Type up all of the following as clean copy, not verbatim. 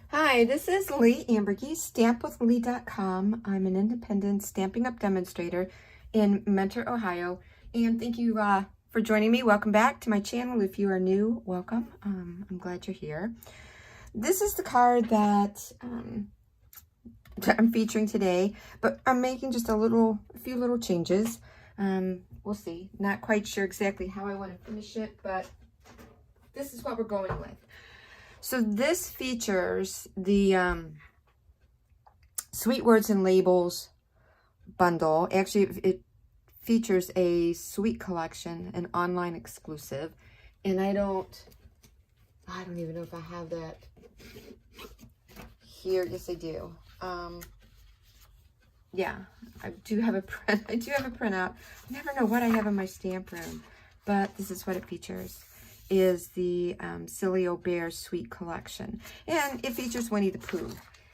Hi, this is Leigh Ambergy, stampwithleigh.com. I'm an independent Stampin' Up demonstrator in Mentor, Ohio. And thank you for joining me. Welcome back to my channel. If you are new, welcome. I'm glad you're here. This is the card that I'm featuring today, but I'm making just a few little changes. We'll see. Not quite sure exactly how I want to finish it, but this is what we're going with. So this features the Sweet Words and Labels bundle. Actually, it features a sweet collection, an online exclusive. And I don't even know if I have that here. Yes, I do. Yeah, I do have a print. I do have a printout. I never know what I have in my stamp room, but this is what it features. Is the Silly O Bear Sweet Collection. And it features Winnie the Pooh.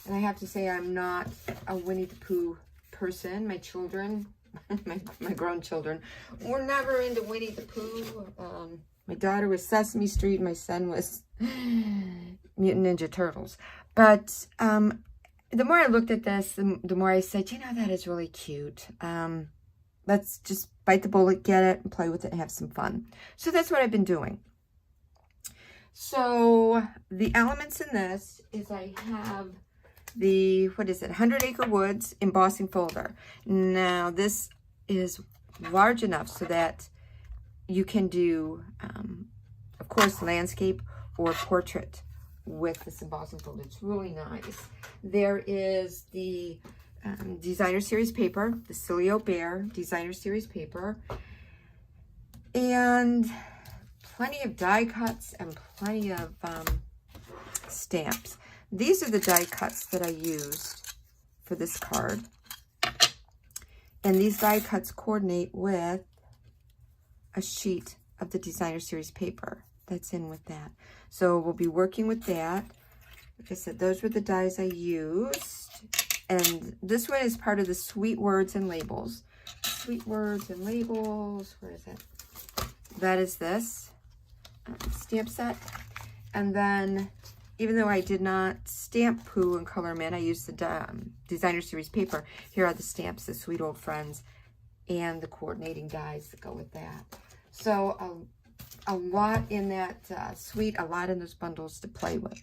And I have to say I'm not a Winnie the Pooh person. My children, my grown children, were never into Winnie the Pooh. My daughter was Sesame Street. My son was Mutant Ninja Turtles. But the more I looked at this, the more I said, you know, that is really cute. Let's just bite the bullet, get it, and play with it and have some fun. So that's what I've been doing. So the elements in this is I have the, 100 Acre Woods embossing folder. Now this is large enough so that you can do, of course, landscape or portrait with this embossing folder. It's really nice. There is the designer series paper, the Silly O Bear designer series paper, and plenty of die cuts and plenty of stamps. These are the die cuts that I used for this card. And these die cuts coordinate with a sheet of the designer series paper that's in with that. So we'll be working with that. Like I said, those were the dies I used. And this one is part of the Sweet Words and Labels. Sweet Words and Labels, where is it? That is this stamp set. And then, even though I did not stamp Pooh and color them in, I used the designer series paper. Here are the stamps, the Sweet Old Friends, and the coordinating dies that go with that. So a lot in that suite, a lot in those bundles to play with.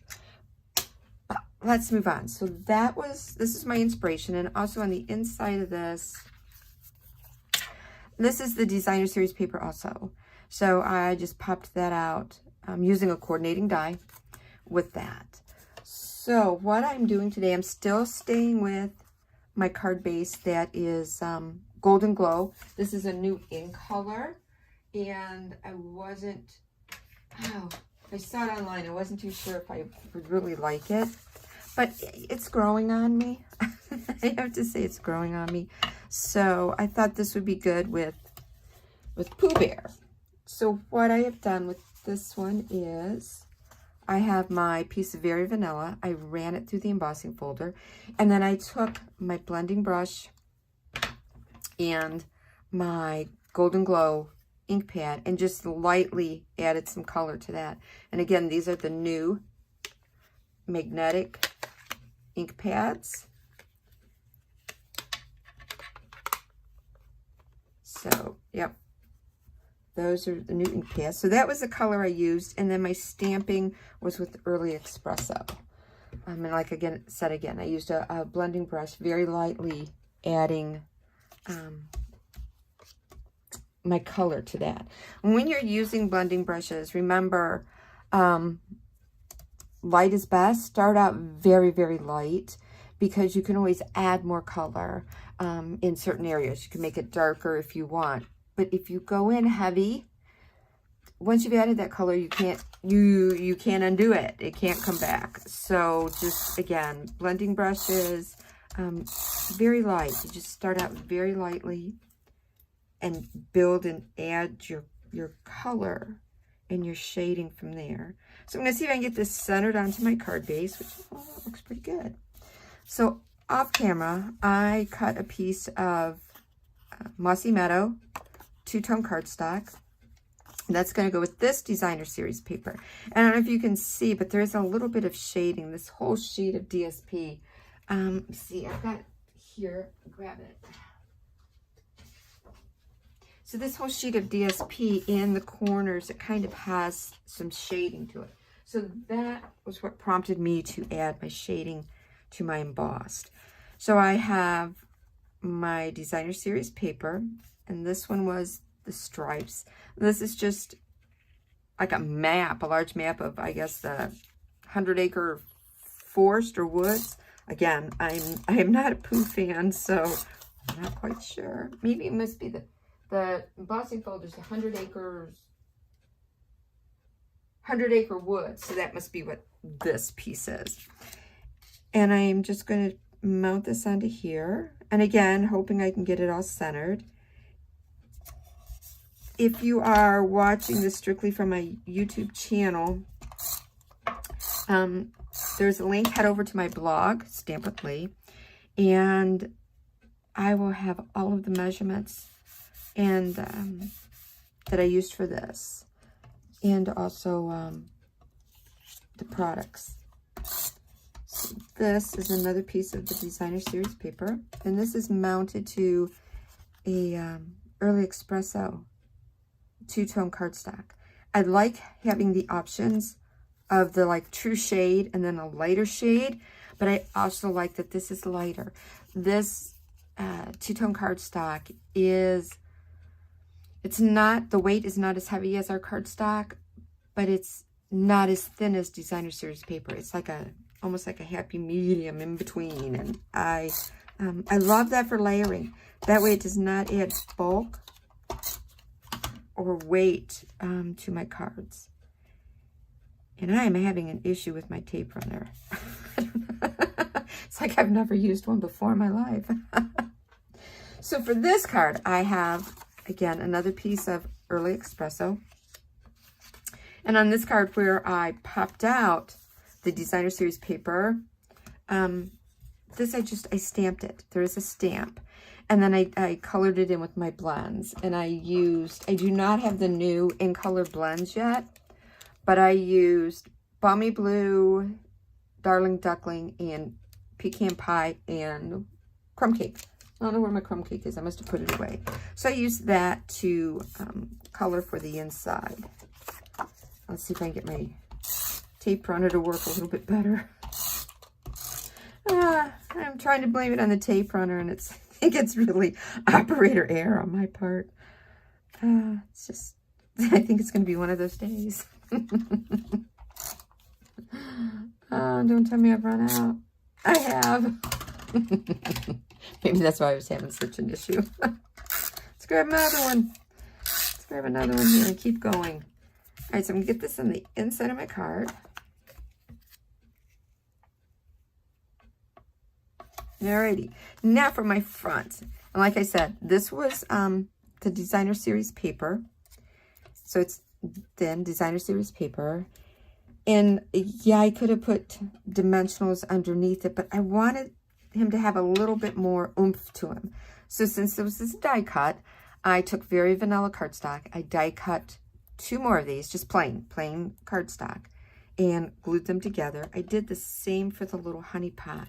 But let's move on. So this is my inspiration. And also on the inside of this is the designer series paper also. So I just popped that out using a coordinating die with that. So what I'm doing today, I'm still staying with my card base that is Golden Glow. This is a new in color. And I saw it online. I wasn't too sure if I would really like it. But it's growing on me. I have to say it's growing on me. So I thought this would be good with Pooh Bear. So what I have done with this one is I have my piece of Very Vanilla. I ran it through the embossing folder. And then I took my blending brush and my Golden Glow ink pad and just lightly added some color to that. And again, these are the new magnetic ink pads. So, yep. Those are the new ink pads. So that was the color I used. And then my stamping was with Early Espresso. And like I used a blending brush, very lightly adding my color to that. And when you're using blending brushes, remember, light is best. Start out very, very light because you can always add more color in certain areas. You can make it darker if you want. But if you go in heavy, once you've added that color, you can't undo it. It can't come back. So just, again, blending brushes, very light. You just start out very lightly and build and add your color and your shading from there. So I'm going to see if I can get this centered onto my card base, which looks pretty good. So off camera, I cut a piece of Mossy Meadow two-tone cardstock. That's going to go with this designer series paper. And I don't know if you can see, but there's a little bit of shading. This whole sheet of DSP. See, I've got here, grab it. So this whole sheet of DSP in the corners, it kind of has some shading to it. So that was what prompted me to add my shading to my embossed. So I have my designer series paper, and this one was the stripes. This is just like a map, a large map of, I guess, the 100-acre forest or woods. Again, I am not a Pooh fan, so I'm not quite sure. Maybe it must be the embossing folder is 100 acre woods, so that must be what this piece is. And I'm just going to mount this onto here, and again, hoping I can get it all centered. If you are watching this strictly from my YouTube channel, there's a link. Head over to my blog, Stamp with Leigh, and I will have all of the measurements and that I used for this, and also the products. So this is another piece of the designer series paper, and this is mounted to a Early Espresso two-tone cardstock. I like having the options of the like true shade and then a lighter shade, but I also like that this is lighter. This two-tone cardstock it's not, the weight is not as heavy as our cardstock, but it's not as thin as designer series paper. It's like almost like a happy medium in between, and I love that for layering. That way it does not add bulk or weight to my cards. And I am having an issue with my tape runner. It's like I've never used one before in my life. So for this card, I have, again, another piece of Early Espresso. And on this card where I popped out the designer series paper, this I stamped it. There is a stamp. And then I colored it in with my blends. And I do not have the new in color blends yet, but I used Balmy Blue, Darling Duckling, and Pecan Pie, and Crumb Cake. I don't know where my crumb cake is. I must have put it away. So I used that to color for the inside. Let's see if I can get my tape runner to work a little bit better. I'm trying to blame it on the tape runner, and it gets really operator error on my part. It's just, I think it's going to be one of those days. Don't tell me I've run out. I have. Maybe that's why I was having such an issue. Let's grab another one. Let's grab another one here and keep going. All right, so I'm going to get this on the inside of my card. Alrighty, now for my front. And like I said, this was the designer series paper. So it's thin designer series paper. And yeah, I could have put dimensionals underneath it, but I wanted him to have a little bit more oomph to him. So since this is die cut, I took very vanilla cardstock. I die cut 2 more of these, just plain cardstock, and glued them together. I did the same for the little honey pot,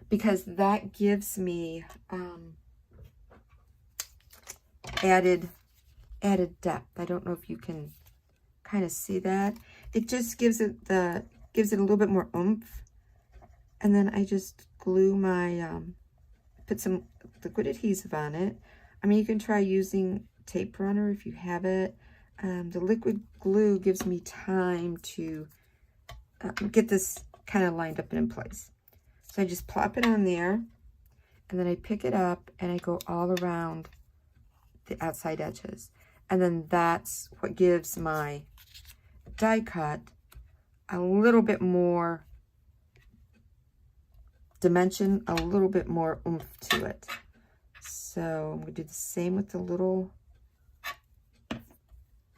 because that gives me added depth. I don't know if you can kind of see that. It just gives it a little bit more oomph. And then I just glue my put some liquid adhesive on it. I mean, you can try using tape runner if you have it. The liquid glue gives me time to get this kind of lined up and in place. So I just plop it on there, and then I pick it up and I go all around the outside edges. And then that's what gives my die cut a little bit more dimension, a little bit more oomph to it. So I'm going to do the same with the little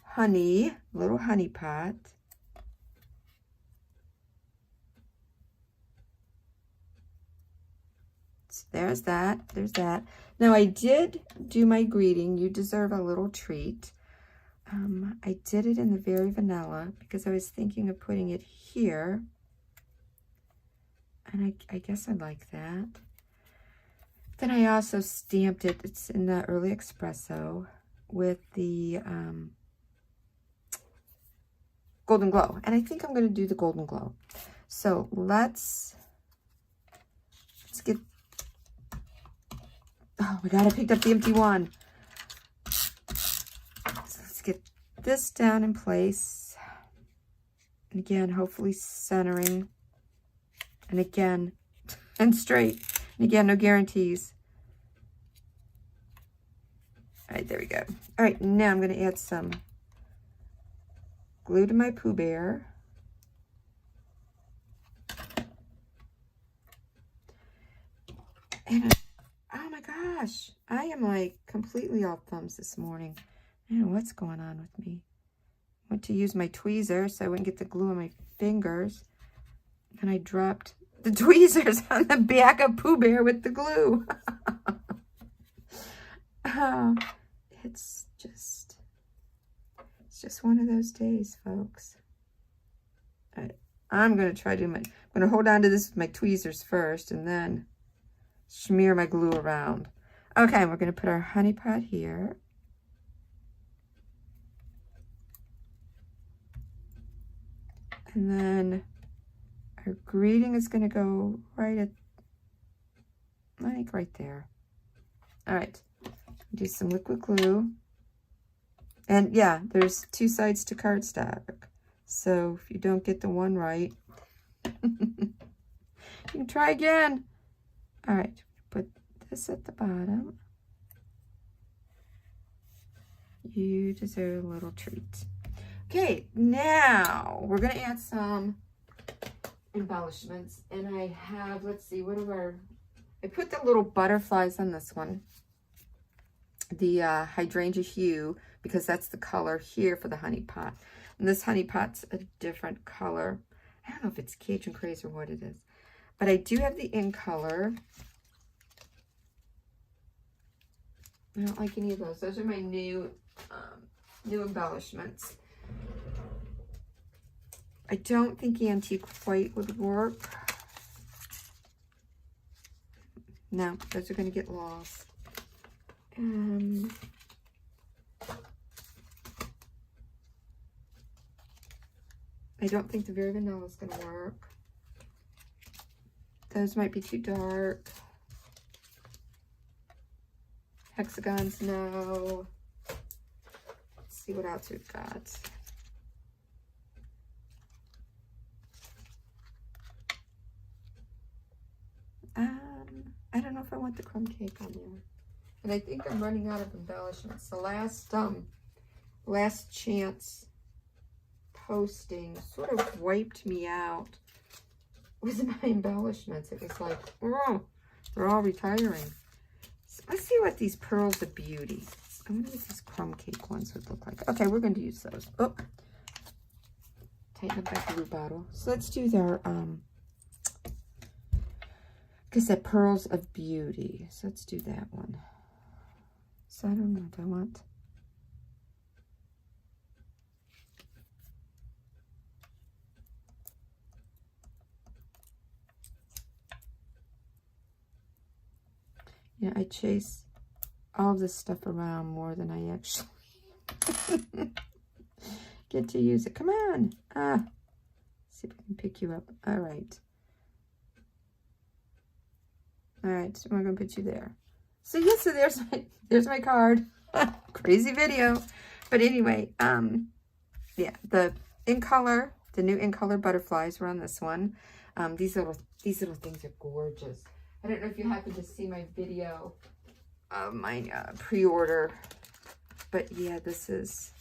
honey pot. So there's that. Now I did do my greeting. You deserve a little treat. I did it in the Very Vanilla because I was thinking of putting it here. And I guess I like that. Then I also stamped it. It's in the Early Espresso with the Golden Glow. And I think I'm going to do the Golden Glow. So let's get... Oh my God, I picked up the empty one. So let's get this down in place. And again, hopefully centering. And again, and straight. And again, no guarantees. All right, there we go. All right, now I'm going to add some glue to my Pooh Bear. And oh my gosh, I am like completely off thumbs this morning. I don't know what's going on with me. Went to use my tweezers so I wouldn't get the glue on my fingers. And I dropped the tweezers on the back of Pooh Bear with the glue. Oh, it's just one of those days, folks. All right, I'm going to try to I'm going to hold on to this with my tweezers first and then smear my glue around. Okay, we're going to put our honey pot here. And then our greeting is going to go right at, I think right there. All right, do some liquid glue. And yeah, there's two sides to cardstock. So if you don't get the one right, you can try again. All right, put this at the bottom. You deserve a little treat. Okay, now we're going to add some embellishments. And I have, let's see, I put the little butterflies on this one. The hydrangea hue, because that's the color here for the honey pot. And this honey pot's a different color. I don't know if it's Cajun Craze or what it is. But I do have the in color. I don't like any of those. Those are my new embellishments. I don't think antique white would work. No, those are going to get lost. I don't think the Very Vanilla is going to work. Those might be too dark. Hexagons, no. Let's see what else we've got. I don't know if I want the crumb cake on there. And I think I'm running out of embellishments. The last chance posting sort of wiped me out with my embellishments. It was like, oh, they're all retiring. So let's see what these Pearls of Beauty. I wonder what these crumb cake ones would look like. Okay, we're going to use those. Oh, tighten up that glue bottle. So let's do their, like I said, Pearls of Beauty. So let's do that one. So I don't know what I want. Yeah, I chase all this stuff around more than I actually get to use it. Come on. See if I can pick you up. All right. All right, so we're going to put you there. So yes, so there's my card. Crazy video. But anyway, yeah, the in color, the new in color butterflies were on this one. These little things are gorgeous. I don't know if you happen to see my video of my pre-order, but yeah, that's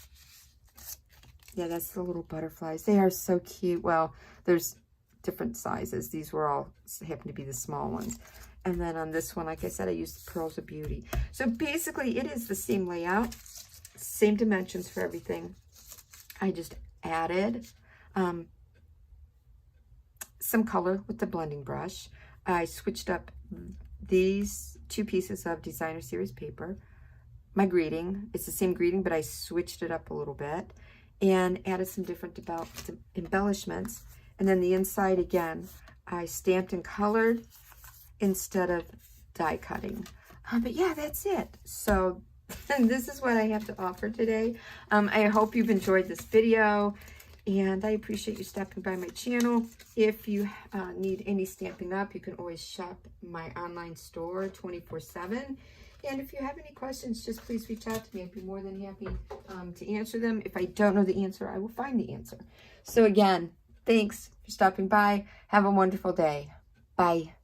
the little butterflies. They are so cute. Well, there's different sizes. These were all happen to be the small ones. And then on this one, like I said, I used Pearls of Beauty. So basically, it is the same layout, same dimensions for everything. I just added some color with the blending brush. I switched up these two pieces of Designer Series paper my greeting. It's the same greeting, but I switched it up a little bit and added some different embellishments. And then the inside, again, I stamped and colored instead of die cutting. But yeah, that's it. So this is what I have to offer today. I hope you've enjoyed this video, and I appreciate you stopping by my channel. If you need any Stampin' Up, you can always shop my online store 24/7. And if you have any questions, just please reach out to me. I'd be more than happy to answer them. If I don't know the answer, I will find the answer. So again, thanks for stopping by. Have a wonderful day. Bye.